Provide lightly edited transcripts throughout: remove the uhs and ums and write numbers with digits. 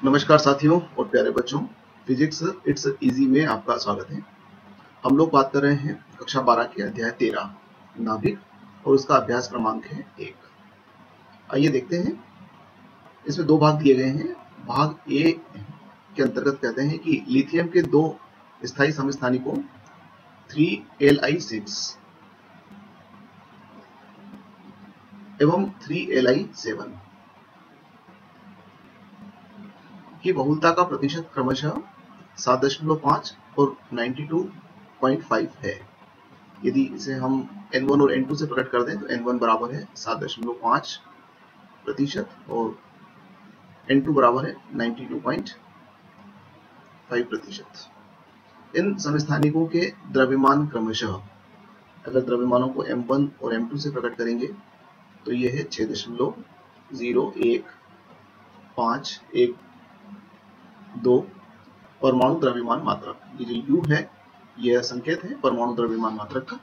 नमस्कार साथियों और प्यारे बच्चों, फिजिक्स इट्स इजी में आपका स्वागत है। हम लोग बात कर रहे हैं कक्षा 12 के अध्याय 13 नाभिक और उसका अभ्यास क्रमांक है 1। आइए देखते हैं। इसमें दो भाग दिए गए हैं। भाग ए के अंतर्गत कहते हैं कि लिथियम के दो स्थायी समस्थानिकों 3Li6 एवं 3Li7 की बहुलता का प्रतिशत क्रमशः 7.5 और 92.5 है। यदि इसे हम N1 और N2 से प्रकट कर दें तो N1 बराबर है 7.5% और N2 बराबर है 92.5%। इन समस्थानिकों के द्रव्यमान क्रमशः, अगर द्रव्यमानों को M1 और M2 से प्रकट करेंगे तो ये है 6.015112 परमाणु द्रव्यमान मात्रक। ये जो U है यह संकेत है परमाणु द्रव्यमान मात्रक का।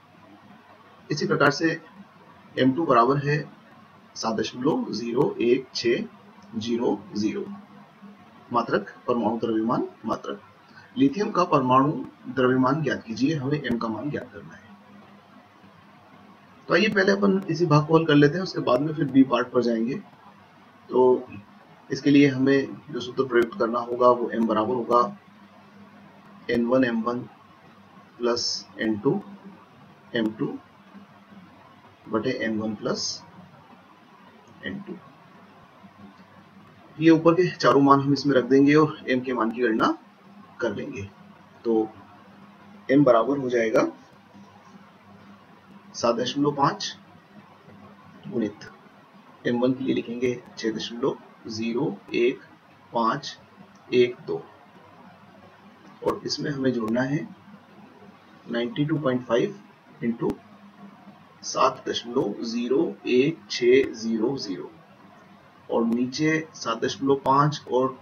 इसी प्रकार से M2 बराबर है 7.01600 मात्रक परमाणु द्रव्यमान मात्रक। लिथियम का परमाणु द्रव्यमान ज्ञात कीजिए, हमें M का मान ज्ञात करना है। तो आइए पहले अपन इसी भाग को हल कर लेते हैं, उसके बाद में फिर बी पार्ट पर जाएंगे। तो इसके लिए हमें जो सूत्र प्रयुक्त करना होगा वो M बराबर होगा N1 M1 plus N2 M2 बटे N1 प्लस N2। ये ऊपर के चारों मान हम इसमें रख देंगे और M के मान की गणना कर लेंगे। तो M बराबर हो जाएगा 7.5 गुणित M1 के लिए लिखेंगे 6.01512 और इसमें हमें जोड़ना है 92.5 इंटू 7.01600 और नीचे 7.5 और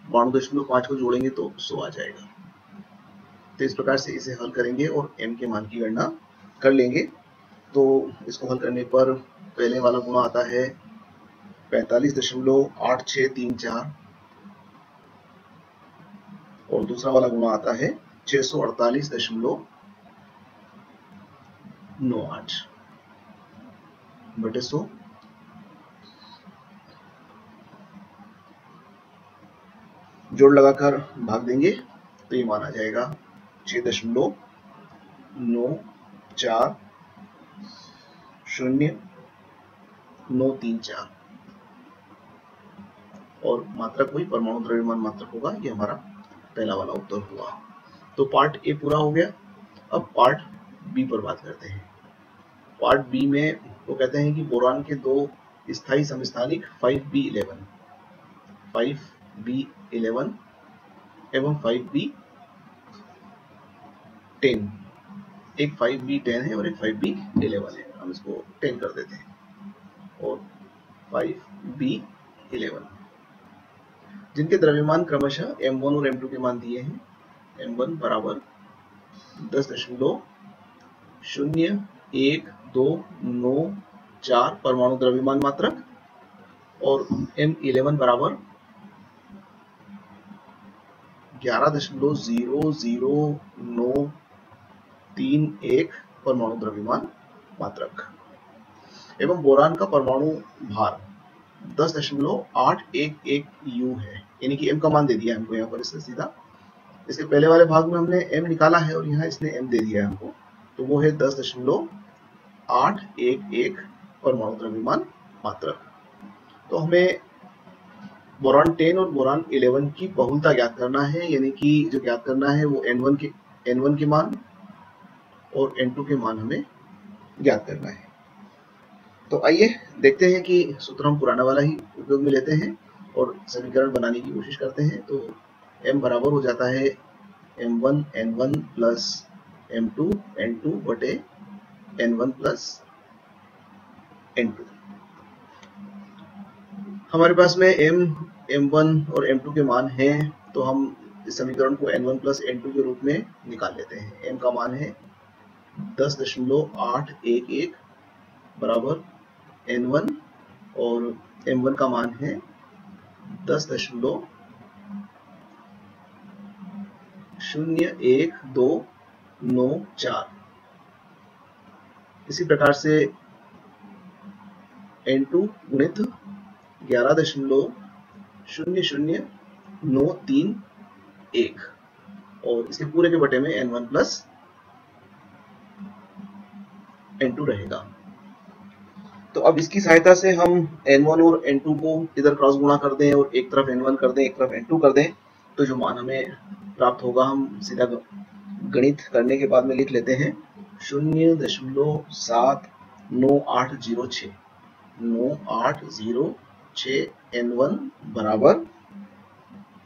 92.5 को जोड़ेंगे तो 100 आ जाएगा। तो इस प्रकार से इसे हल करेंगे और M के मान की गणना कर लेंगे। तो इसको हल करने पर पहले वाला गुणा आता है 45.8634 और दूसरा वाला गुणा आता है 648.98 बटे 100। जोड़ लगाकर भाग देंगे तो ये मान आ जाएगा 6.94093 और मात्रक वही परमाणु द्रव्यमान मात्रक होगा। ये हमारा पहला वाला उत्तर हुआ। तो पार्ट ए पूरा हो गया। अब पार्ट बी पर बात करते हैं। पार्ट बी में वो कहते हैं कि बोरान के दो स्थायी समस्थानिक 5b11 एवं 5b10, एक 5b10 है और एक 5b11 है। हम इसको 10 कर देते हैं और 5b11 जिनके द्रव्यमान क्रमशः M1 और M2 के मान दिए हैं। M1 बराबर 10.01294 परमाणु द्रव्यमान मात्रक और M11 बराबर 11.00931 परमाणु द्रव्यमान मात्रक एवं बोरान का परमाणु भार 10.811 U है। यानी कि M का मान दे दिया हमको यहाँ पर इससे सीधा। इसके पहले वाले भाग में हमने M निकाला है और यहाँ इसने M दे दिया है हमको, तो वो है 10.811 परमाणु द्रव्यमान मात्रक। तो हमें बोरान 10 और बोरान 11 की बहुलता ज्ञात करना है, यानी कि जो ज्ञात करना है वो N1 के मान और N2 के मान हमें ज्ञात करना है। तो आइए देखते हैं कि सूत्र हम पुराना वाला ही उपयोग में लेते हैं और समीकरण बनाने की कोशिश करते हैं। तो M बराबर हो जाता है M1 N1 plus M2 N2 बटे N1 प्लस N2। हमारे पास में M1 और M2 के मान हैं, तो हम इस समीकरण को N1 प्लस N2 के रूप में निकाल लेते हैं। M का मान है 10.811 बराबर N1 और M1 का मान है 10.811 01294। इसी प्रकार से N2 गुणित 11.00931 और इसके पूरे के बटे में N1 प्लस N2 रहेगा। तो अब इसकी सहायता से हम N1 और N2 को इधर क्रॉस गुणा कर दें और एक तरफ N1 कर दें, एक तरफ N2 कर दें, तो जो मान हमें प्राप्त होगा हम सीधा गणित करने के बाद में लिख लेते हैं 0.79806 9806 N1 बराबर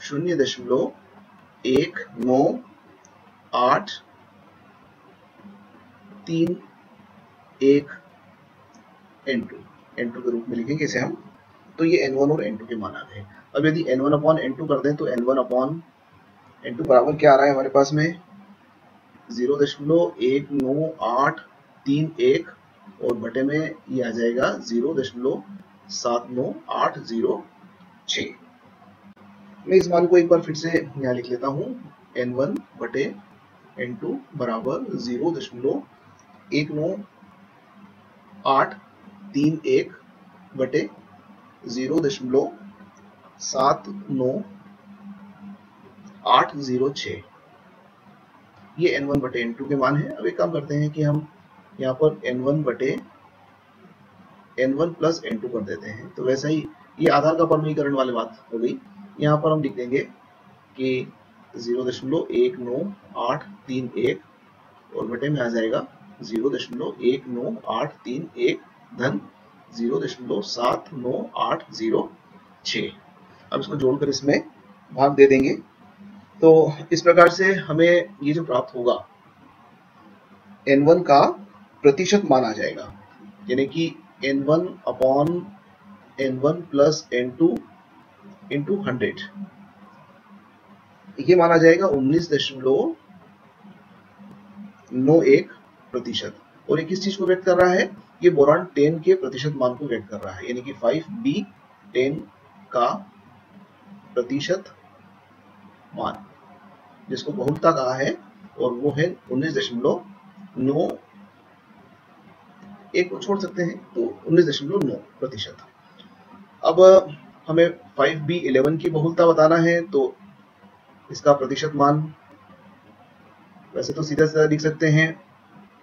0.1983 N2 के रूप में लिखेंगे इसे हम। तो ये N1 और N2 के मान आ गए। अब यदि N1 अपॉन N2 कर दें तो N1 अपॉन N2 बराबर क्या आ रहा है हमारे पास में 0.19831 और बटे में ये आ जाएगा 0.79806। मैं इस मान को एक बार फिर से यहाँ लिख लेता हूँ N1 बटे N2 बराबर 0.19831 बटे 0.79806। ये N1 बटे N2 के मान है। अब एक काम करते हैं कि हम यहाँ पर N1 बटे N1 प्लस N2 कर देते हैं। तो वैसा ही ये आधार का परमीकरण वाली बात हो गई। यहाँ पर हम लिख देंगे कि 0.19831 और बटे में आ जाएगा 0.19831 धन 0.79806। अब इसको जोड़कर इसमें भाग दे देंगे। तो इस प्रकार से हमें ये जो प्राप्त होगा N1 का प्रतिशत मान आ जाएगा, यानी कि N1 upon N1 plus N2 into 100। ये माना जाएगा 19.91%। और ये किस चीज को व्यक्त कर रहा है? ये बोरान 10 के प्रतिशत मान को व्यक्त कर रहा है, यानी कि 5B10 का प्रतिशत मान, जिसको बहुलता कहा है, और वो है 19.9। एक को छोड़ सकते हैं तो 19.9%। अब हमें 5B11 की बहुलता बताना है, तो इसका प्रतिशत मान वैसे तो सीधा सीधा लिख सकते हैं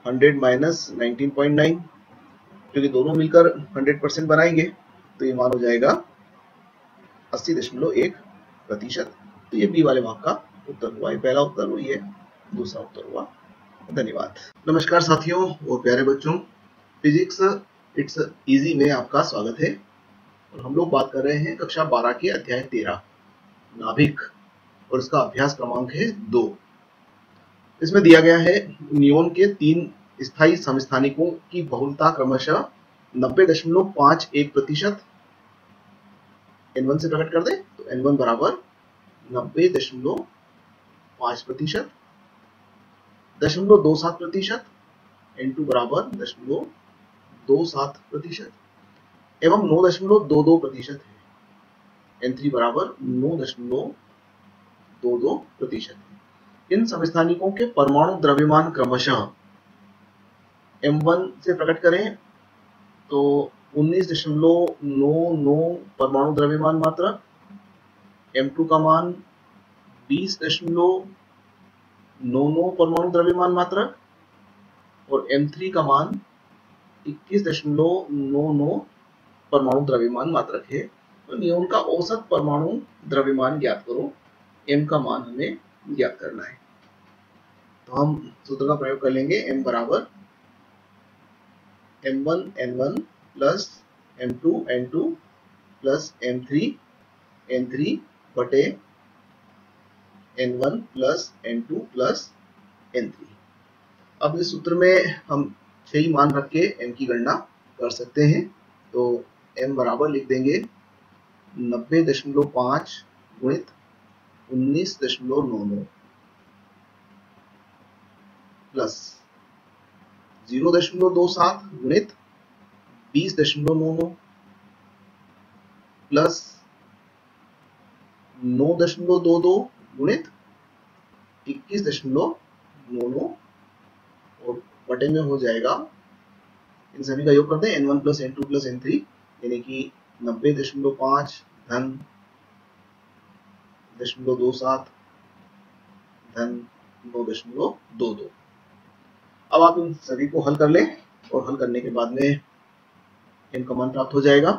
100 माइनस 19.9, क्योंकि दोनों मिलकर 100% बनाएंगे, तो ये मान हो जाएगा 80.1%। तो ये बी वाले भाग का उत्तर हुआ। ये पहला उत्तर हुआ, ये दूसरा उत्तर हुआ। धन्यवाद। नमस्कार साथियों और प्यारे बच्चों, फिजिक्स इट्स इजी में आपका स्वागत है। और हम लोग बात कर रहे हैं कक्षा 12 के अध्याय 13 नाभिक, और इसका अभ्यास क्रमांक है 2। इसमें दिया गया है नियोन के 3 स्थायी समस्थानिकों की बहुलता क्रमशः 90.51%। N1 से प्रकट कर दें तो N1 बराबर 90.5%, 0.27%, N2 बराबर 0.27% एवं 9.22% है। N3 बराबर 9.22%। इन समस्थानिकों के परमाणु द्रव्यमान क्रमशः M1 से प्रकट करें तो 19.99 परमाणु द्रव्यमान मात्रक, M2 का मान 20.99 परमाणु द्रव्यमान मात्रक और M3 का मान 21.99 परमाणु द्रव्यमान मात्रक है। तो नियोन का औसत परमाणु द्रव्यमान ज्ञात करो। M का मान हमें ज्ञात करना है। तो हम सूत्र का प्रयोग कर लेंगे। M बराबर M1 N1 plus M2 N2 plus M3 N3 बटे N1 plus N2 plus N3। अब इस सूत्र में हम 6 मान रख के M की गणना कर सकते हैं। तो M बराबर लिख देंगे 90.5 गुणित 19.99 प्लस 0.27 गुणित 20.99 प्लस 9.22 गुणित 21.99 और बटे में हो जाएगा, इन सभी का योग करते हैं n1 plus n2 plus n3 यानी कि 90.5 धन 0.27 धन 9.22। अब आप इन सभी को हल कर लें और हल करने के बाद में m का मान प्राप्त हो जाएगा।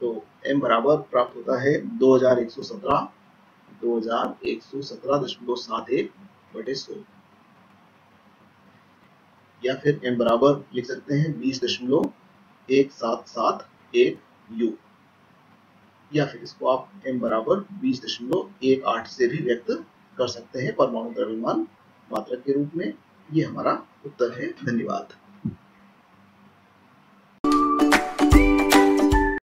तो m बराबर प्राप्त होता है 2117.71 बटे 100, या फिर m बराबर लिख सकते हैं 20.1771 u, या फिर इसको आप m बराबर 20.18 से भी व्यक्त कर सकते हैं परमाणु द्रव्यमान मात्रक के रूप में। ये हमारा उत्तर है। धन्यवाद।